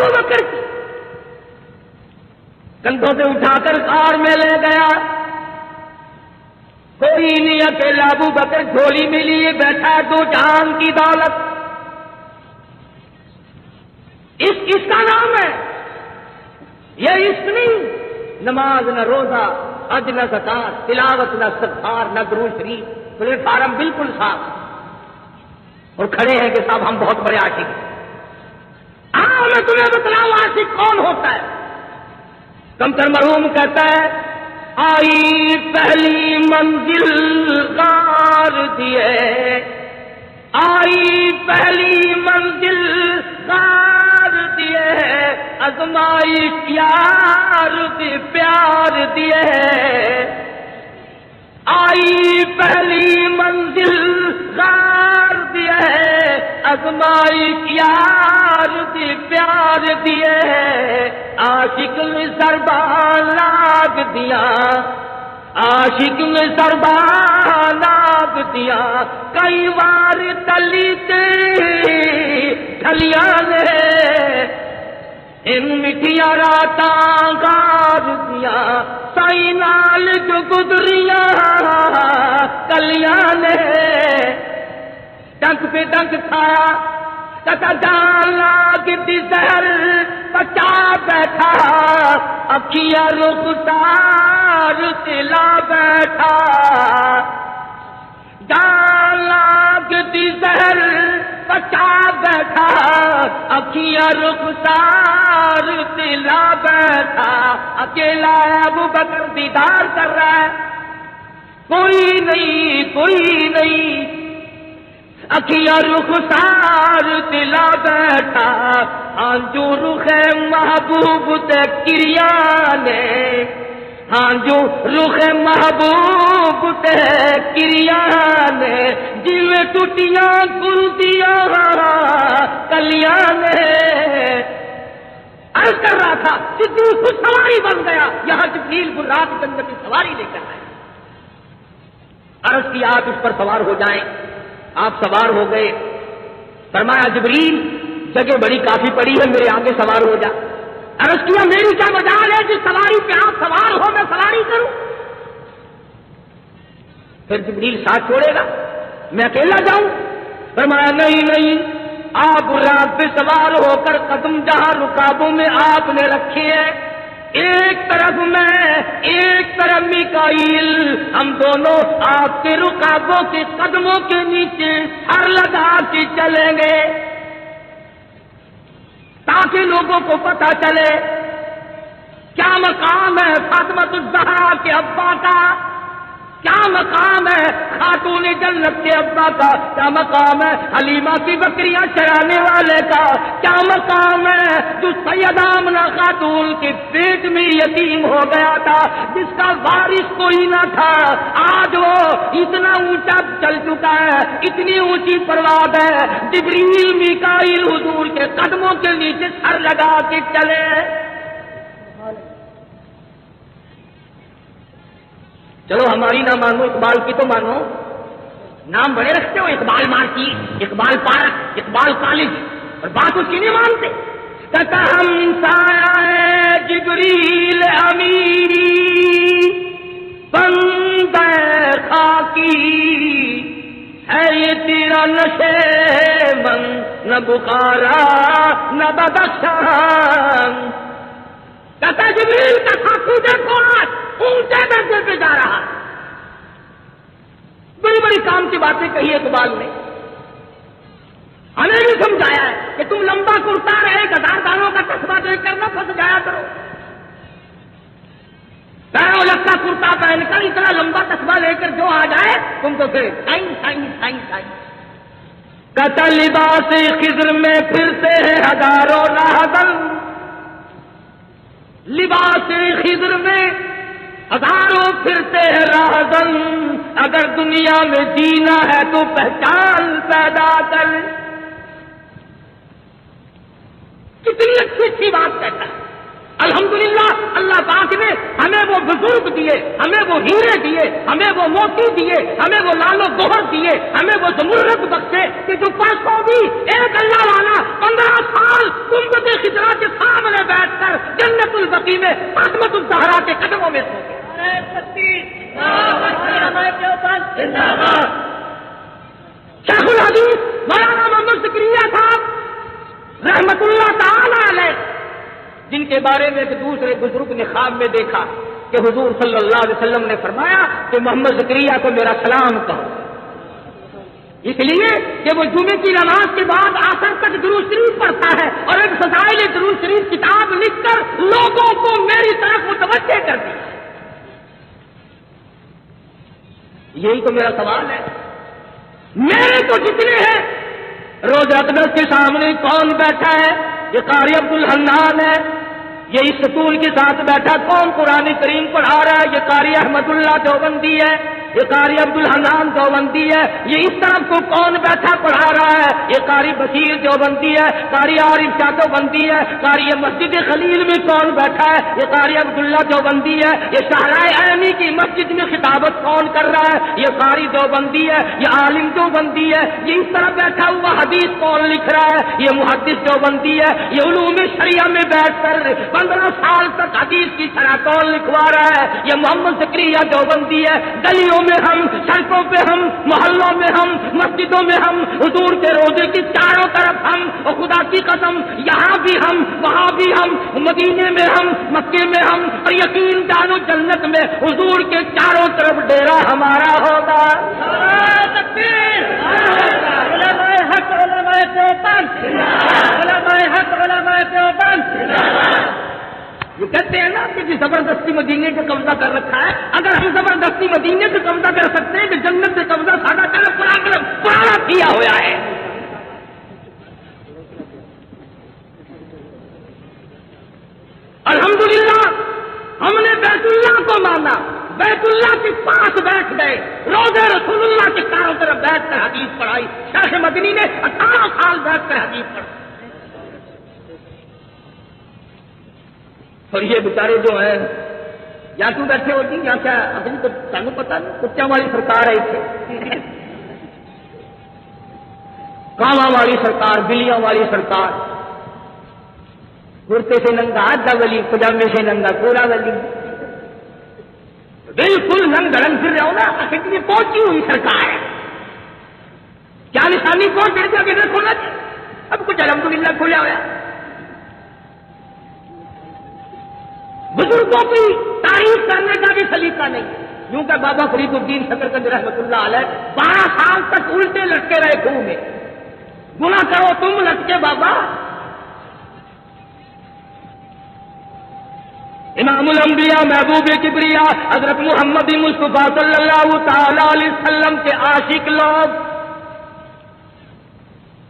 ابو بکر کی کندھوں سے اٹھا کر غار میں لے گیا. کوئی نہیں، اکیلا ابو بکر جھولی میں لیے بیٹھا، دو جہان کی دولت. اس کا نام ہے یہ عشق نہیں. نماز نہ روزہ، حج نہ زکات، تلاوت نہ استغفار، نہ درود شریف. پلیٹ فارم بالکل صاف اور کھڑے ہیں کہ صاحب ہم بہت بڑے عاشق ہیں. ہاں میں تمہیں بتلاؤں عاشق کون ہوتا ہے. کمتر مرحوم کہتا ہے آئی پہلی منزل غار دیے، آئی پہلی منزل غار دیے، ازمائش یار دی پیار دیے. آئی پہلی منزل غار دیے، ازمائش یار دی پیار دیے. عاشق میں سربان لاگ دیا، عاشق میں سربان لاگ دیا. کئی بار تلی ڈھلیاں نے ان مٹھیاں راتاں گار دیا. سائی نال جو گزریاں کلیاں نے ڈنک پہ ڈنک کھایا. کتا جان لاگ دی زہر بچا بیٹھا، اکھیاں رخسار تلا بیٹھا. جان لاگ دی زہر بچا بیٹھا، اکھیاں رخسار تلا بیٹھا. اکیلا ہے ابو بکر دیدار کر رہا ہے، کوئی نہیں کوئی نہیں. اکھیاں رخسار تلا بیٹھا، ہاں جو رخ محبوب تے کریا نے، ہاں جو رخ محبوب تے کریا نے. جویں ٹوٹیاں گلدیاں کلیاں نے. عرض کر رہا تھا جبریل خود سواری بن گیا. یہاں جبریل برات کے اندر کی سواری لے کر آئے. عرض کیا آپ اس پر سوار ہو جائیں. آپ سوار ہو گئے. فرمایا جبریل جگہ بڑی کافی پڑی ہے، میرے آگے سوار ہو جا. عرض کیا میری کیا مجال ہے جس سواری پہ آپ سوار ہو میں سواری کروں؟ پھر جبریل ساتھ چھوڑے گا، میں اکیلا جاؤں؟ فرمایا نہیں نہیں، آپ رات پہ سوار ہو کر قدم جہاں رکابوں میں آپ نے رکھے ہیں، ایک طرف میں ایک طرف میکائیل، ہم دونوں آپ کے رکابوں کے قدموں کے نیچے سر لگا کے چلیں گے تاکہ لوگوں کو پتہ چلے کیا مقام ہے فاطمہ الزہرا کے ابا کا، کیا مقام ہے خاتون جنت کے ابا کا، کیا مقام ہے حلیمہ کی بکریاں چرانے والے کا، کیا مقام ہے جو سیدہ آمنہ خاتون کے پیٹ میں یتیم ہو گیا تھا، جس کا وارث کوئی نہ تھا. آج وہ اتنا اونچا چل چکا ہے، اتنی اونچی پرواز ہے، جبریل میکائیل حضور کے قدموں کے نیچے سر لگا کے چلے. چلو ہماری نہ مانو، اقبال کی تو مانو. نام بڑے رکھتے ہو، اقبال مارکی، اقبال پارک، اقبال کالج، اور بات اس کی نہیں مانتے. کہتا ہم سایہ جبریل امیری بندہ خاکی ہے یہ تیرا نشے من، نہ بخارا نہ بدخشان. کہتا جبریل کا خاکی دیکھو آج اونچے درجے پہ جا رہا. بڑی بڑی کام کی باتیں کہی اقبال نے، ہمیں بھی سمجھایا ہے کہ تم لمبا کرتا رہے 1000 دانوں کا قصبہ دیکھ کر نہ پھنس جایا کرو. پیروں لگتا کرتا پہن کر اتنا لمبا قصبہ لے کر جو آ جائے تم تو پھر سائن سائن سائن سائن. کہتا لباس خضر میں پھرتے ہیں ہزاروں راہبر، لباس خضر میں ہزاروں پھرتے ہیں راہزن، اگر دنیا میں جینا ہے تو پہچان پیدا کر. کتنی اچھی اچھی بات کہتا ہے. الحمدللہ اللہ پاک نے ہمیں وہ بزرگ دیے، ہمیں وہ ہیرے دیے، ہمیں وہ موتی دیے، ہمیں وہ لال و گوہر دیے، ہمیں وہ زمرد بخشے کہ جو پرسوں بھی ایک اللہ والا 15 سال گنبد خضرا کے سامنے بیٹھ کر جنت البقیع میں فاطمۃ الزہرا کے قدموں میں سو گئے۔ شیخ الحدیث مولانا محمد زکریا صاحب رحمت اللہ تعالی علیہ، جن کے بارے میں ایک دوسرے بزرگ نے خواب میں دیکھا کہ حضور صلی اللہ علیہ وسلم نے فرمایا کہ محمد زکریا کو میرا سلام کہو، اس لیے کہ وہ جمعے کی نماز کے بعد آخر تک درود شریف پڑھتا ہے اور ایک فضائل درود شریف کتاب لکھ کر لوگوں کو میری طرف متوجہ کر دیا۔ یہی تو میرا سوال ہے، میرے تو جتنے ہیں، روز اقدس کے سامنے کون بیٹھا ہے؟ یہ قاری عبد الحنان ہے، یہ اس سطول کے ساتھ بیٹھا کون قرآن کریم پڑھا رہا ہے؟ یہ قاری احمد اللہ دیوبندی ہے، یہ قاری عبد الحنان دیوبندی ہے۔ یہ اس طرف کو کون بیٹھا پڑھا رہا ہے؟ یہ قاری بشیر دیوبندی ہے، قاری عارف شاہ دیوبندی ہے۔ قاری مسجد خلیل میں کون بیٹھا ہے؟ یہ قاری عبداللہ دیوبندی ہے۔ یہ شاہراہ عینی کی مسجد میں خطابت کون کر رہا ہے؟ یہ قاری دیوبندی ہے، یہ عالم دیوبندی ہے۔ یہ اس طرح بیٹھا ہوا حدیث کون لکھ رہا ہے؟ یہ محدث دیوبندی ہے۔ یہ علوم شریعہ میں بیٹھ کر 15 سال تک حدیث کی شرح کون لکھوا رہا ہے؟ یہ محمد زکریا دیوبندی ہے۔ گلیوں میں ہم، سڑکوں پہ ہم، محلوں میں ہم، مسجدوں میں ہم، حضور کے روزے کی چاروں طرف ہم، اور خدا کی قسم یہاں بھی ہم، وہاں بھی ہم، مدینے میں ہم، مکے میں ہم، اور یقین جانو جنت میں حضور کے چاروں طرف ڈیرا ہمارا ہوگا۔ تکبیر! علماء حق، علماء دیوبند، علماء حق، علماء دیوبند۔ یہ کہتے ہیں نا کہ زبردستی مدینے پہ قبضہ کر رکھا ہے۔ اگر ہم زبردستی مدینے پہ قبضہ کر سکتے ہیں کہ جنت پہ قبضہ سادہ کر پرانا کیا ہوا ہے۔ الحمدللہ ہم نے بیت اللہ کو مانا، بیت اللہ کے پاس بیٹھ گئے، روزے رسول اللہ کے چاروں طرف بیٹھ کر حدیث پڑھائی۔ شیخ مدنی نے 18 سال بیٹھ کر حدیث پڑھائی۔ اور یہ بیچارے جو ہیں یا کیوں بیٹھے ہوتی یا کیا ابھی تو سانو پتا نہیں، کتوں والی سرکار ہے اتنے، کاواں والی سرکار، بلیاں والی سرکار، کرتے سے ننگا آدھا ولی، پجامے سے ننگا پورا ولی، بالکل ننگ گڑن پھر رہا ہوگا۔ کتنی پہنچی ہوئی سرکار ہے، کیا نشانی کون کر دیا کہ کھولا جی؟ اب کچھ الحمدللہ کھولیا ہوا۔ بزرگوں کی تعریف کرنے کا بھی سلیقہ نہیں، یوں کہ بابا فرید الدین شکرکنڈ رحمۃ اللہ علیہ 12 سال تک الٹے لٹکے رہے کنو میں، گناہ کرو تم لٹکے بابا۔ امام الانبیاء محبوب کبریا حضرت محمد مصطفیٰ صلی اللہ تعالی علیہ وسلم کے عاشق لوگ،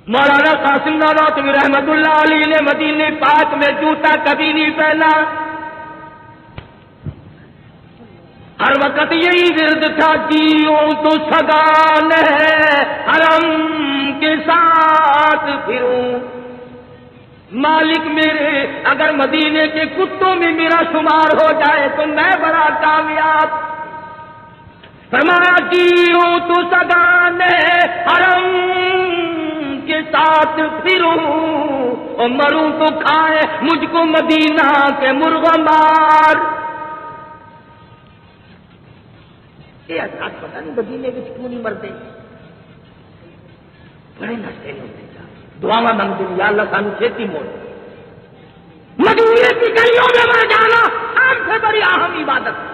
مولانا قاسم نانوتوی رحمۃ اللہ علیہ نے مدینے پاک میں جوتا کبھی نہیں پہنا، ہر وقت یہی ورد تھا، جیوں تو سگان ہے حرم کے ساتھ پھروں، مالک میرے اگر مدینے کے کتوں میں میرا شمار ہو جائے تو میں بڑا کامیاب۔ فرمایا جیوں تو سگان ہے حرم کے ساتھ پھروں، اور مروں تو کھائے مجھ کو مدینہ کے مرغ مار۔ یہ حضرات پتہ نہیں مدینے میں کیوں نہیں مرتے، بڑے نشے ہوتے ہیں، دعا مانگتے ہیں یا اللہ سانو چھیتی موڑ۔ مدینے کی گلیوں میں مر جانا سب سے بڑی اہم عبادت ہے۔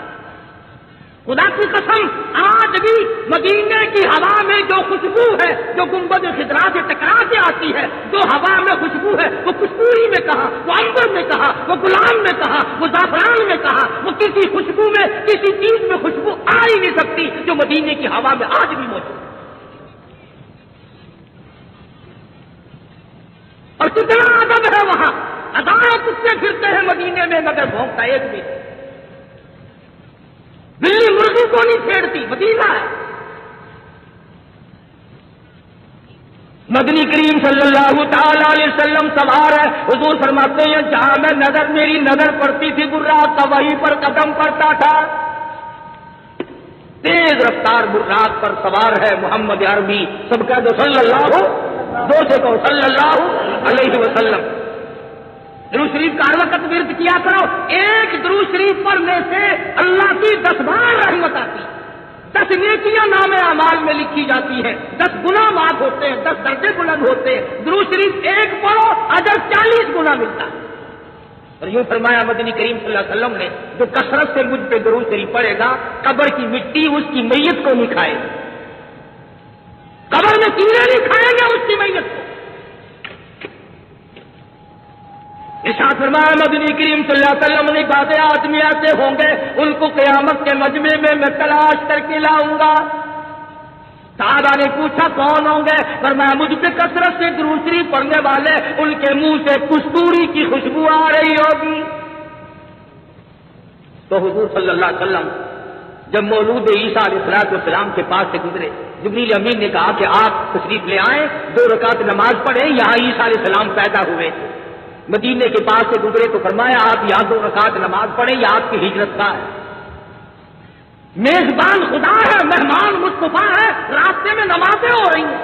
خدا کی قسم آج بھی مدینے کی ہوا میں جو خوشبو ہے، جو گنبد خضرا سے ٹکرا کے آتی ہے، جو ہوا میں خوشبو ہے، وہ کستوری میں کہا، وہ عنبر میں کہا، وہ گلاب میں کہا، وہ زعفران میں کہا، وہ کسی خوشبو میں کسی چیز میں خوشبو آ ہی نہیں سکتی جو مدینے کی ہوا میں آج بھی موجود ہے۔ اور کتنا ادب ہے وہاں، ہزاروں کتے پھرتے ہیں مدینے میں مگر بھونکتا ایک بھی، بلی مرغی کو نہیں چھیڑتی، مدینہ ہے۔ مدنی کریم صلی اللہ تعالی علیہ وسلم سوار ہے. حضور فرماتے ہیں جہاں میں میری نظر پڑتی تھی براق کا وہیں پر قدم پڑتا تھا. تیز رفتار براق پر سوار ہے محمد عربی. سب کہہ دو صلی اللہ دو سے کہو صلی اللہ علیہ وسلم. درود شریف کا ہر وقت ورد کیا کرو. ایک درود شریف پڑھنے سے اللہ کی 10 بار رحمت آتی. 10 نیکیاں نام اعمال میں لکھی جاتی ہیں. 10 گناہ معاف ہوتے ہیں. 10 درجے بلند ہوتے ہیں. درود شریف ایک پڑھو اجر 40 گنا ملتا ہے. اور یوں فرمایا مدنی کریم صلی اللہ علیہ وسلم نے جو کثرت سے مجھ پہ درود شریف پڑھے گا قبر کی مٹی اس کی میت کو نہیں کھائے. قبر میں کیڑے نہیں کھائیں گے اس کی میت کو. ارشاد فرمایا مدنی کریم صلی اللہ علیہ وسلم نے باتیں آدمی ایسے ہوں گے ان کو قیامت کے مجمع میں تلاش کر کے لاؤں گا. صحابہ نے پوچھا کون ہوں گے؟ فرمایا مجھ پہ کثرت سے درود شریف پڑھنے والے ان کے منہ سے کستوری کی خوشبو آ رہی ہوگی. تو حضور صلی اللہ علیہ وسلم جب مولود عیسیٰ علیہ السلام کے پاس سے گزرے جبریل امین نے کہا کہ آپ تشریف لے آئیں 2 رکعت نماز پڑھیں. یہاں عیسیٰ علیہ السلام پیدا ہوئے تھے. مدینے کے پاس سے گزرے تو فرمایا آپ یہاں 2 رکعت نماز پڑھیں. یہ آپ کی ہجرت کا ہے. میزبان خدا ہے, مہمان مصطفیٰ ہے. راستے میں نمازیں ہو رہی ہیں.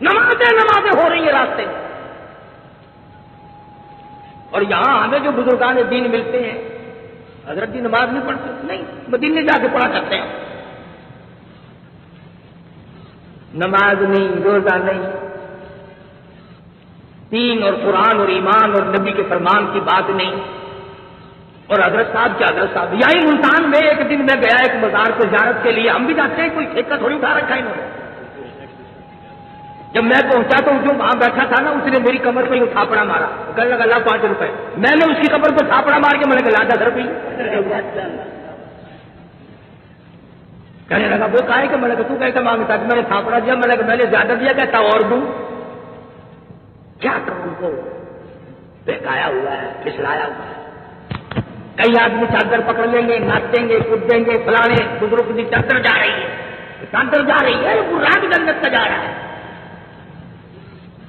نمازیں ہو رہی ہیں راستے میں. اور یہاں ہمیں جو بزرگان دین ملتے ہیں حضرت جی نماز نہیں پڑھتے نہیں, مدینے جا کے پڑھا کرتے ہیں. نماز نہیں, روزہ نہیں, دین اور قرآن اور ایمان اور نبی کے فرمان کی بات نہیں. اور حضرت صاحب کیا حضرت صاحب یہی ملتان میں ایک دن میں گیا ایک مزار کو زیارت کے لیے. ہم بھی جاتے ہیں, کوئی ٹھیکہ تھوڑی اٹھا رکھا ہے انہوں نے. جب میں پہنچا تو جو وہاں بیٹھا تھا نا اس نے میری کمر پہ تھاپڑا مارا. کہنے لگا لا 5 روپے. میں نے اس کی کمر پہ تھاپڑا مار کے میں نے کہا لا 10 روپئے. کہنے لگا وہ کہا ہے کہ میں نے کہا تو کہتا مانگتا کہ میں نے تھاپڑا دیا. میں نے کہا میں نے زیادہ دیا, کہتا اور دوں. کیا کروں کو بہکایا ہوا ہے, پھسلایا ہوا ہے. کئی آدمی چادر پکڑ لیں گے, ناچیں گے, کودیں گے, فلانے بزرگ کی چادر جا رہی ہے, چادر جا رہی ہے, وہ راج جنت کا جا رہا ہے.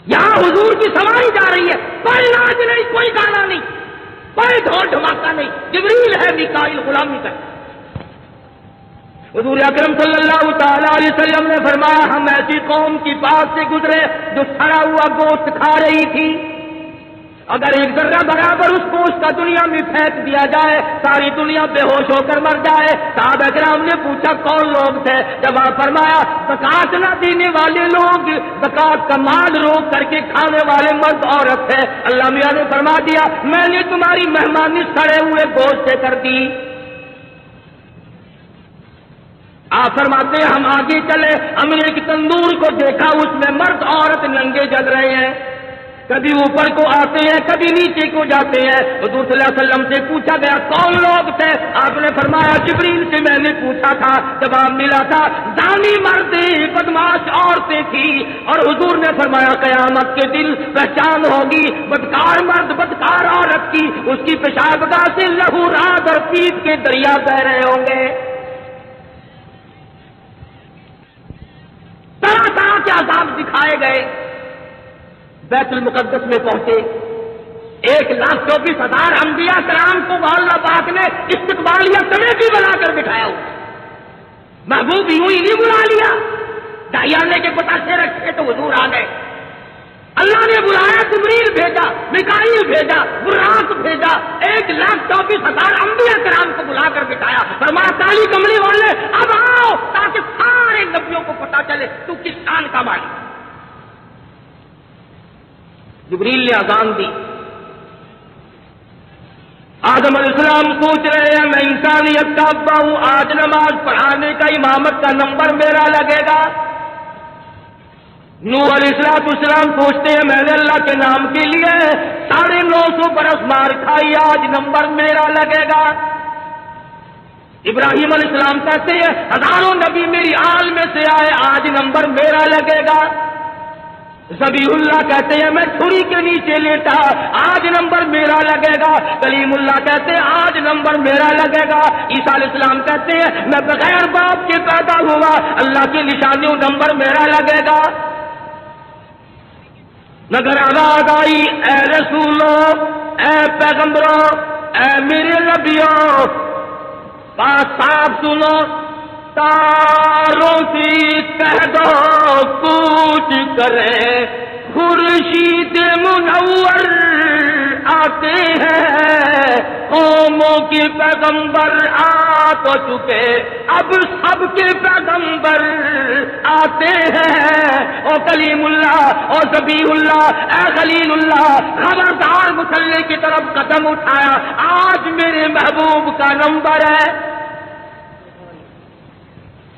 یہاں حضور کی سواری جا رہی ہے. کوئی ناچ نہیں, کوئی گانا نہیں, کوئی ڈھول دھماکہ نہیں. جبریل ہے میکائیل غلامی کا. حضور اکرم صلی اللہ تعالی علیہ وسلم نے فرمایا ہم ایسی قوم کی پاس سے گزرے جو سڑا ہوا گوشت کھا رہی تھی. اگر ایک ذرہ برابر اس گوشت کا دنیا میں پھینک دیا جائے ساری دنیا بے ہوش ہو کر مر جائے. صحابہ کرام نے پوچھا کون لوگ تھے؟ جواب فرمایا زکات نہ دینے والے لوگ, زکات کا مال روک کر کے کھانے والے مرد عورت تھے. اللہ میاں نے فرما دیا میں نے تمہاری مہمانی سڑے ہوئے گوشت سے کر دی. آپ فرماتے ہیں ہم آگے چلے, ہم نے ایک تندور کو دیکھا اس میں مرد عورت ننگے جل رہے ہیں. کبھی اوپر کو آتے ہیں کبھی نیچے کو جاتے ہیں. حضور صلی اللہ علیہ وسلم سے پوچھا گیا کون لوگ تھے؟ آپ نے فرمایا جبریل سے میں نے پوچھا تھا. جواب ملا تھا زانی مرد بدماش عورتیں تھی. اور حضور نے فرمایا قیامت کے دن پہچان ہوگی بدکار مرد بدکار عورت کی. اس کی پیشابگاہ سے لہو رات اور پیپ کے دریا بہ رہے ہوں گے. طرح طرح کے عذاب دکھائے گئے. بیت المقدس میں پہنچے 1,24,000 انبیاء کرام کو اللہ پاک نے استقبالیہ کمیٹی بنا کر بٹھایا ہوا. محبوب یوں ہی نہیں بلا لیا, دائیانے کے پتاسے رکھے تو حضور آ گئے. اللہ نے بلایا, جبریل بھیجا, میکائیل بھیجا, براق بھیجا, 1,24,000 انبیاء کرام کو بلا کر بٹھایا. فرمایا کالی کملی والے اب آؤ تاکہ سارے نبیوں کو پتا چلے تو کس شان کا مالک. جبریل نے اذان دی. آدم علیہ السلام پوچھ رہے ہیں میں انسانیت کا ابا ہوں, آج نماز پڑھانے کا امامت کا نمبر میرا لگے گا. نوح علیہ السلام پوچھتے ہیں میں نے اللہ کے نام کے لیے 950 برس مار کھائی, آج نمبر میرا لگے گا. ابراہیم علیہ السلام کہتے ہیں ہزاروں نبی میری آل میں سے آئے, آج نمبر میرا لگے گا. ذبیح اللہ کہتے ہیں میں چھری کے نیچے لیٹا, آج نمبر میرا لگے گا. کلیم اللہ کہتے ہیں آج نمبر میرا لگے گا. عیسیٰ علیہ السلام کہتے ہیں میں بغیر باپ کے پیدا ہوا, اللہ کی نشانیوں نمبر میرا لگے گا. مگر آواز آئی اے رسولو، اے پیغمبروں، اے میرے نبیوں، بات صاف سنو، تاروں سے کہہ دو کوچ کرے، خورشید منور آتے ہیں، قوموں کے پیغمبر آ تو چکے، اب سب کے پیغمبر آتے ہیں۔ او کلیم اللہ، او ذبیح اللہ، اے خلیل اللہ، خبردار مصلی کی طرف قدم اٹھایا، آج میرے محبوب کا نمبر ہے،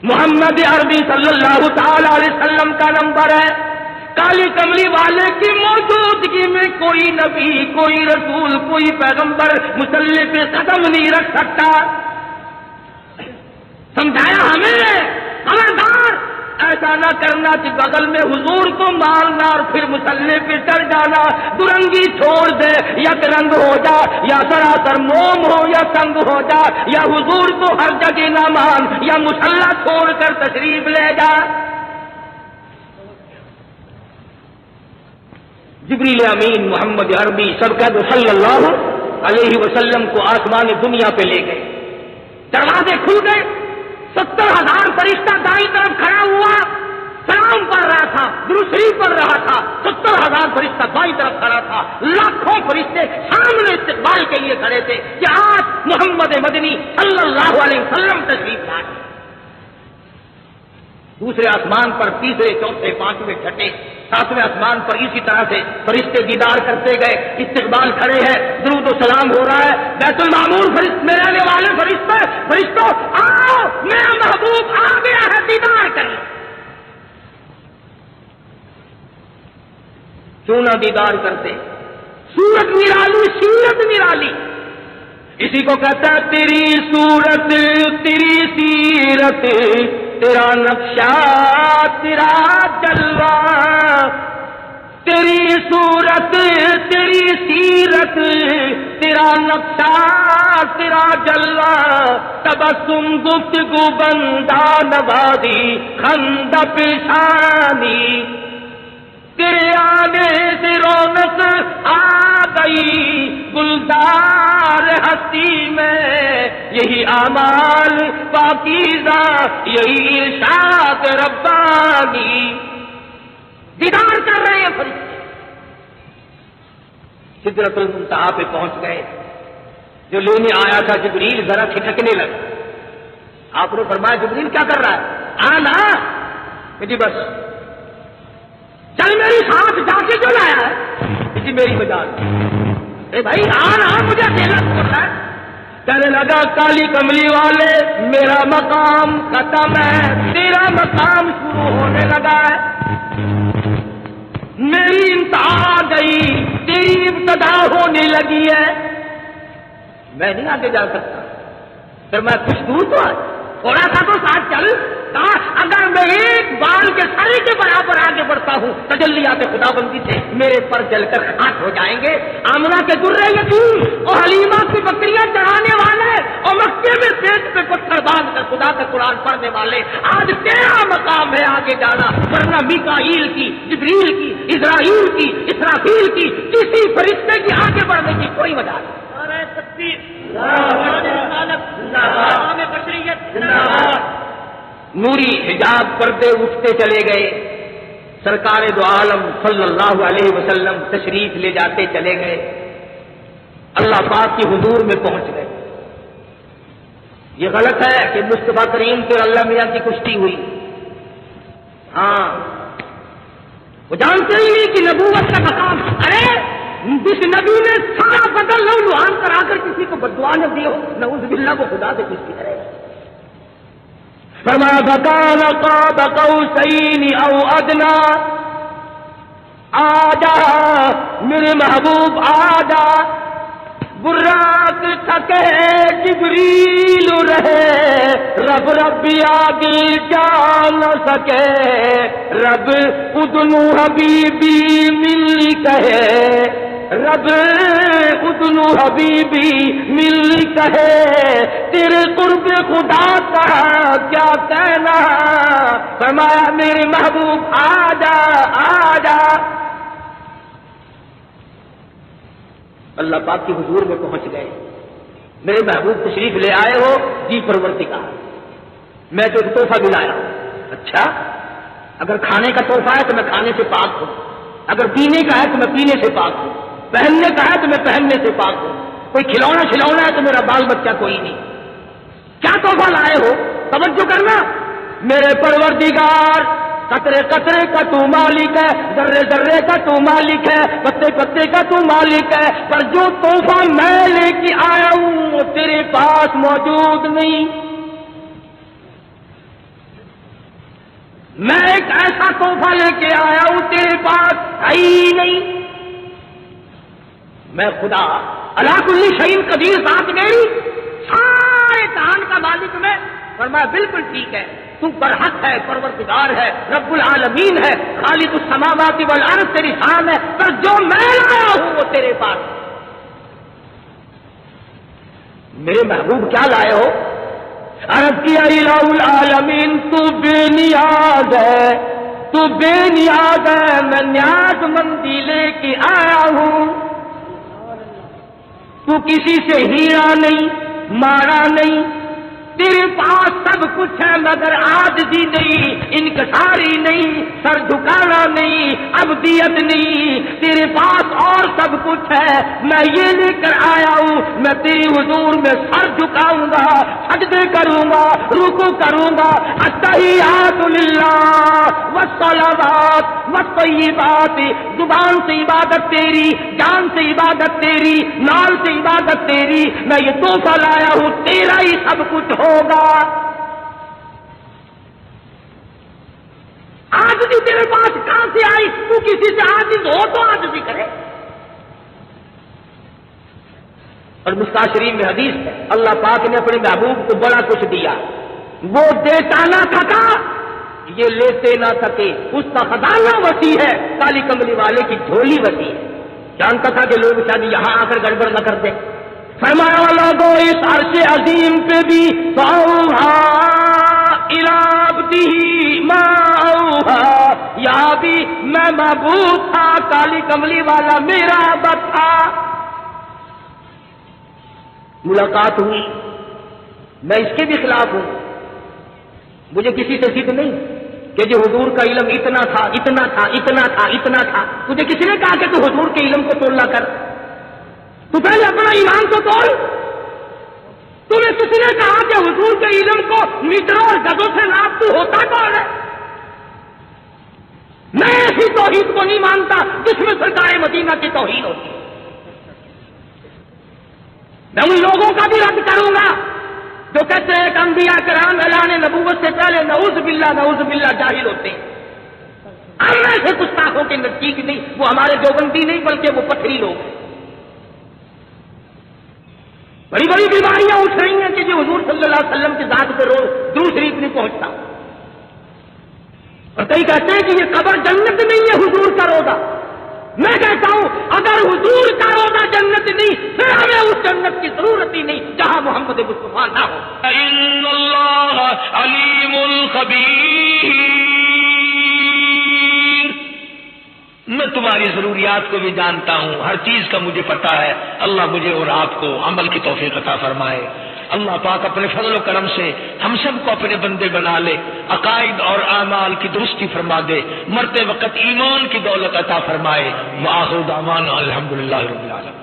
محمد عربی صلی اللہ تعالی علیہ وسلم کا نمبر ہے۔ کالی کملی والے کی موجودگی میں کوئی نبی، کوئی رسول، کوئی پیغمبر مصلی پہ قدم نہیں رکھ سکتا۔ سمجھایا ہمیں خبردار ایسا نہ کرنا کہ بغل میں حضور کو مارنا اور پھر مصلی پہ چڑھ جانا، درنگی چھوڑ دے، یک رنگ ہو جا، یا سراسر موم ہو یا تنگ ہو جا، یا حضور کو ہر جگہ نہ مان، یا مصلی چھوڑ کر تشریف لے جا۔ جبریل امین محمد عربی سرکار صلی اللہ علیہ وسلم کو آسمان دنیا پہ لے گئے، دروازے کھل گئے، 70,000 فرشتہ دائیں طرف کھڑا ہوا، سلام پڑھ رہا تھا، درود شریف پڑھ رہا تھا، 70,000 فرشتہ بائیں طرف کھڑا تھا، لاکھوں فرشتے سامنے استقبال کے لیے کھڑے تھے کہ آج محمد مدنی صلی اللہ علیہ وسلم تشریف لائے۔ دوسرے آسمان پر، تیسرے، چوتھے، پانچویں، چھٹے، ساتویں آسمان پر اسی طرح سے فرشتے دیدار کرتے گئے، استقبال کھڑے ہیں، درود و سلام ہو رہا ہے۔ بیت المعمور میں رہنے والے فرشتوں آؤ، میرا محبوب آ گیا ہے، دیدار کریں۔ کیوں نہ دیدار کرتے؟ صورت نرالی، سیرت نرالی، اسی کو کہتا ہے تیری صورت، تیری سیرت، تیرا نقشہ، تیرا جلوہ، تیری صورت، تیری سیرت، تیرا نقشہ، تیرا جلوہ، تبسم گفتگو بندہ نوازی، خندہ پیشانی، تیرے آنے سے رونق آ گئی گلزار ہستی میں، یہی اعمال پاکیزہ، یہی ارشاد ربانی۔ دیدار کر رہے ہیں فرشتے، سدرۃ المنتہا پہ پہنچ گئے، جو لینے آیا تھا جبریل ذرا کھٹکنے لگا۔ آپ نے فرمایا جبریل کیا کر رہا ہے؟ آنا جی، بس چل میری ساتھ جا کے جو لایا ہے جی میری مجال، اے بھائی آنا، مجھے اکیلا چھوڑ رہا ہے۔ کہنے لگا کالی کملی والے، میرا مقام ختم ہے، تیرا مقام شروع ہونے لگا ہے، میری انتہا آ گئی، تیری ابتدا ہونے لگی ہے، میں نہیں آگے جا سکتا۔ پھر میں کچھ دور تو آج تھوڑا سا تو ساتھ چل، اگر میں ایک بال کے سرے کے برابر آگے بڑھتا ہوں تجلیات خدا بندی سے میرے پر جل کر خاک ہو جائیں گے۔ آمنہ کے درے یتیم اور حلیمہ کی بکریاں چرانے والے اور مکے میں پیٹ پہ پتھر باندھ کر خدا کا قرآن پڑھنے والے، آج تیرا مقام ہے آگے جانا، ورنہ میکائیل کی، جبریل کی، اسرائیل کی، اسرافیل کی، کسی فرشتے کی آگے بڑھنے کی کوئی وجہ نہیں۔ نوری حجاب پردے اٹھتے چلے گئے، سرکار دو عالم صلی اللہ علیہ وسلم تشریف لے جاتے چلے گئے، اللہ پاک کی حضور میں پہنچ گئے۔ یہ غلط ہے کہ مصطفیٰ کریم کے اللہ میاں کی کشتی ہوئی، ہاں وہ جانتے ہی نہیں کہ نبوت کا مقام، ارے جس نبی نے سارا بدل لو لوہان کرا کر کسی کو بددعا نہ دی ہو، نعوذ باللہ کو خدا سے کشتی کرے۔ فرمایا فَكَانَ قَابَ قَوْسَيْنِ أَوْ أَدْنَىٰ، آجا میرے محبوب آجا، براق تھکے جبریل رہے، رب آگے جا نہ سکے، رب ادنو حبیبی مل کہے، رب ادنو حبیبی مل کہے، تیرے قرب خدا کا کیا کہنا، فرمایا میرے محبوب آجا آجا، اللہ پاک کی حضور میں پہنچ گئے. میرے محبوب تشریف لے آئے ہو. جی پروردگار میں تو ایک تحفہ بھی لایا ہوں. اچھا اگر کھانے کا تحفہ ہے تو میں کھانے سے پاک ہوں, اگر پینے کا ہے تو میں پینے سے پاک ہوں, پہننے کا ہے تو میں پہننے سے پاک ہوں, کوئی کھلونا ہے تو میرا بال بچہ کوئی نہیں. کیا تحفہ لائے ہو؟ توجہ کرنا. میرے پروردگار قطرے قطرے کا تو مالک ہے, ذرے ذرے کا تو مالک ہے, پتے پتے کا تو مالک ہے, پر جو تحفہ میں لے کے آیا ہوں وہ تیرے پاس موجود نہیں. میں ایک ایسا تحفہ لے کے آیا ہوں تیرے پاس ہے ہی نہیں. میں خدا اللہ کل شیء قدیر ذات میری, سارے جہان کا مالک میں. فرمایا بالکل ٹھیک ہے, تو برحق ہے, پروردگار ہے, رب العالمین ہے, خالق السماوات والارض تیری شان ہے, پر جو میں لایا ہوں وہ تیرے پاس. میرے محبوب کیا لائے ہو؟ عرض کیا الہ العالمین تو بے نیاز ہے, تو بے نیاز ہے, میں نیاز مندی لے کے آیا ہوں. تو کسی سے ہیرا نہیں, مارا نہیں, تیرے پاس سب کچھ ہے مگر عاجزی نہیں, انکساری نہیں, سر جھکانا نہیں, عبدیت نہیں. تیرے پاس اور سب کچھ ہے, میں یہ لے کر آیا ہوں. میں تیری حضور میں سر جھکاؤں گا, سجدے کروں گا, رکوع کروں گا. التحیات للہ والصلوات والطیبات, زبان سے عبادت تیری, جان سے عبادت تیری, نال سے عبادت تیری. میں یہ تحفہ لایا ہوں, تیرا ہی سب کچھ ہوگا. عاجزی تیرے پاس کہاں سے آئی؟ تو کسی سے عاجز ہو تو عاجزی کرے. اور مصطفیٰ شریف میں حدیث ہے, اللہ پاک نے اپنے محبوب کو بڑا کچھ دیا, وہ دیتا نہ تھکا, یہ لیتے نہ تھکے. اس کا خزانہ وسیع ہے, کالی کملی والے کی جھولی وسیع ہے. جانتا تھا کہ لوگ شاید یہاں آ کر گڑبڑ نہ کر دیں. فرمایا لوگوں اس عرش عظیم پہ بھی فاوحا الی عبدہ ما اوحا, یہاں بھی میں معبود تھا, کالی کملی والا میرا عبد تھا. ملاقات ہوئی, میں اس کے بھی خلاف ہوں. مجھے کسی سے ضد نہیں کہ جو حضور کا علم اتنا تھا, اتنا تھا, اتنا تھا, اتنا تھا. تجھے کسی نے کہا کہ تو حضور کے علم کو تولنا کر؟ تو پہلے اپنا ایمان کو تول. تمہیں کسی نے کہا کہ حضور کے علم کو میٹروں اور گدوں سے ناپ تو ہوتا کون ہے؟ میں ایسی توحید کو نہیں مانتا جس میں سرکار مدینہ کی توہین ہوتی ہے. میں ان لوگوں کا بھی رد کروں گا جو کہتے ہیں کہ انبیاء کرام اعلان نبوت سے پہلے نعوذ باللہ جاہل ہوتے ہیں. ہم ایسے گستاخوں کے نزدیک نہیں, وہ ہمارے دیوبندی نہیں بلکہ وہ پتھری لوگ ہیں. بڑی بڑی بیماریاں اٹھ رہی ہیں کہ جو حضور صلی اللہ علیہ وسلم کی ذات پہ روز درود شریف نہیں پہنچتا. اور کئی کہتے ہیں کہ یہ قبر جنت نہیں ہے, حضور کا روضہ. میں کہتا ہوں اگر حضور کا روضہ جنت نہیں پھر ہمیں اس جنت کی ضرورت ہی نہیں جہاں محمد مصطفیٰ نہ ہو. ان اللہ علیم خبیر, میں تمہاری ضروریات کو بھی جانتا ہوں, ہر چیز کا مجھے پتا ہے. اللہ مجھے اور آپ کو عمل کی توفیق عطا فرمائے. اللہ پاک اپنے فضل و کرم سے ہم سب کو اپنے بندے بنا لے, عقائد اور اعمال کی درستی فرما دے, مرتے وقت ایمان کی دولت عطا فرمائے. وآخر دعوانا الحمدللہ رب العالمین.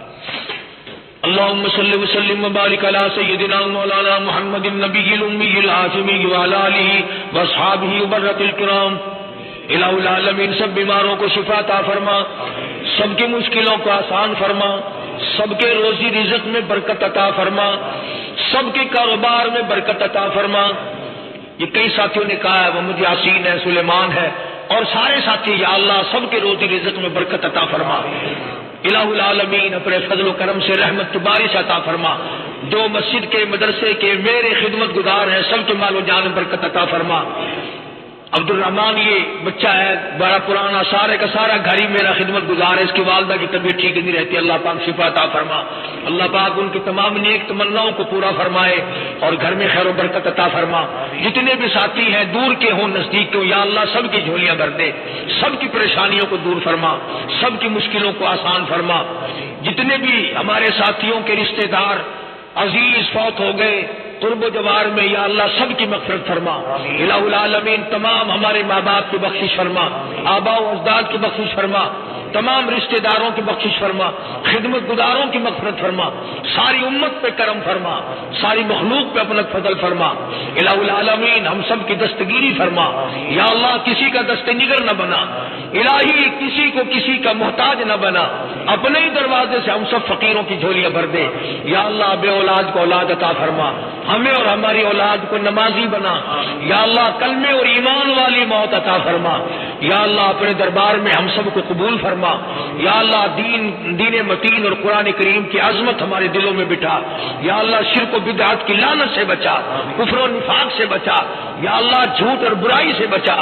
اللهم صل وسلم وبارك على سيدنا مولانا محمد النبي الأمي العاصمي وعلى آله وأصحابه وبرة الكرام. الہ العالمین سب بیماروں کو شفا عطا فرما, سب کی مشکلوں کو آسان فرما, سب کے روزی رزق میں برکت عطا فرما, سب کے کاروبار میں برکت عطا فرما. یہ کئی ساتھیوں نے کہا ہے, وہ مجھے یاسین ہے, سلیمان ہے, اور سارے ساتھی یا اللہ سب کے روزی رزق میں برکت عطا فرما. الہ العالمین اپنے فضل و کرم سے رحمت بارش عطا فرما. جو مسجد کے مدرسے کے میرے خدمت گزار ہیں سب کے مال و جان میں برکت عطا فرما. عبد الرحمان یہ بچہ ہے بڑا پرانا، سارے کا سارا گھر ہی میرا خدمت گزار ہے، اس کی والدہ کی طبیعت ٹھیک نہیں رہتی، اللہ پاک شفا عطا فرما، اللہ پاک ان کی تمام نیک تمناؤں کو پورا فرمائے اور گھر میں خیر و برکت عطا فرما۔ جتنے بھی ساتھی ہیں دور کے ہوں نزدیک کے ہوں، یا اللہ سب کی جھولیاں بھر دے، سب کی پریشانیوں کو دور فرما، سب کی مشکلوں کو آسان فرما۔ جتنے بھی ہمارے ساتھیوں کے رشتہ دار عزیز فوت ہو گئے قرب و جوار میں، یا اللہ سب کی مغفرت فرما، الہ العالمین تمام ہمارے ماں باپ کی بخشش فرما، آباء و اجداد کی بخشش فرما، تمام رشتہ داروں کی بخشش فرما، خدمت گزاروں کی مغفرت فرما، ساری امت پہ کرم فرما، ساری مخلوق پہ اپنا فضل فرما، الہ العالمین ہم سب کی دستگیری فرما، یا اللہ کسی کا دست نگر نہ بنا، الہی کسی کو کسی کا محتاج نہ بنا، اپنے ہی دروازے سے ہم سب فقیروں کی جھولیاں بھر دے، یا اللہ بے اولاد کو اولاد عطا فرما، ہمیں اور ہماری اولاد کو نمازی بنا، یا اللہ کلمے اور ایمان والی موت عطا فرما، یا اللہ اپنے دربار میں ہم سب کو قبول فرما، یا اللہ دین متین اور قرآن کریم کی عظمت ہمارے دلوں میں بٹھا، یا اللہ شرک و بدعت کی لعنت سے بچا، کفر و نفاق سے بچا، یا اللہ جھوٹ اور برائی سے بچا،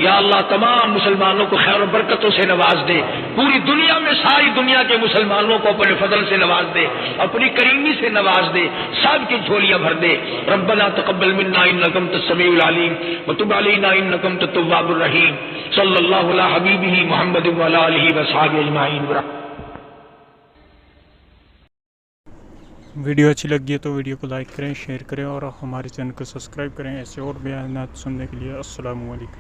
یا اللہ تمام مسلمانوں کو خیر و برکتوں سے نواز دے، پوری دنیا میں ساری دنیا کے مسلمانوں کو اپنے فضل سے نواز دے، اپنی کریمی سے نواز دے، سب کی جھولیاں بھر دے۔ ربنا تقبل منا انک انت السمیع العلیم وتب علینا انک انت التواب الرحیم، صلی اللہ علی حبیبہ محمد وعلی آلہ وصحبہ اجمعین۔ ویڈیو اچھی لگی ہے تو ویڈیو کو لائک کریں، شیئر کریں اور ہمارے چینل کو سبسکرائب کریں ایسے اور بیانات سننے کے لیے۔ السلام علیکم۔